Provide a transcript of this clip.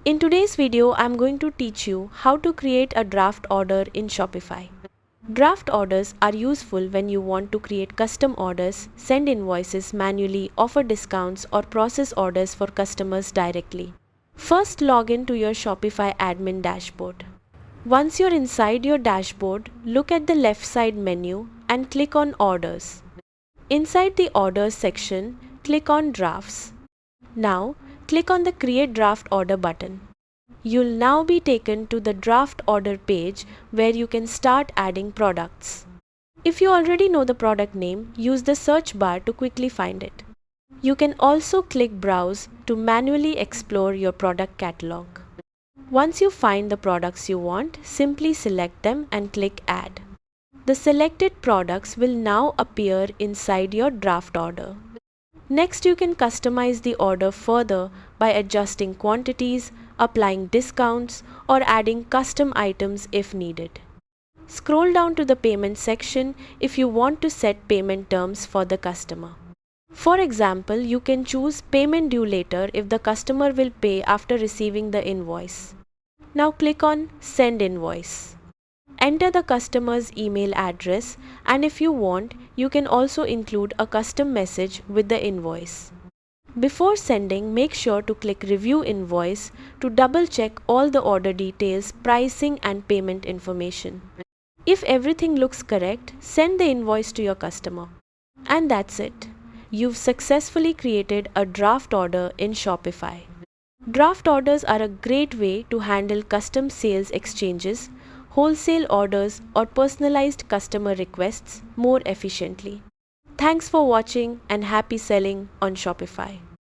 In today's video, I'm going to teach you how to create a draft order in Shopify. Draft orders are useful when you want to create custom orders, send invoices manually, offer discounts, or process orders for customers directly. First, log in to your Shopify admin dashboard. Once you're inside your dashboard, look at the left side menu and click on Orders. Inside the Orders section, click on Drafts. Now, click on the Create Draft Order button. You'll now be taken to the draft order page where you can start adding products. If you already know the product name, use the search bar to quickly find it. You can also click Browse to manually explore your product catalog. Once you find the products you want, simply select them and click Add. The selected products will now appear inside your draft order. Next, you can customize the order further by adjusting quantities, applying discounts, or adding custom items if needed. Scroll down to the payment section if you want to set payment terms for the customer. For example, you can choose payment due later if the customer will pay after receiving the invoice. Now click on Send Invoice. Enter the customer's email address, and if you want, you can also include a custom message with the invoice. Before sending, make sure to click Review Invoice to double-check all the order details, pricing, and payment information. If everything looks correct, send the invoice to your customer. And that's it. You've successfully created a draft order in Shopify. Draft orders are a great way to handle custom sales exchanges, wholesale orders, or personalized customer requests more efficiently. Thanks for watching and happy selling on Shopify.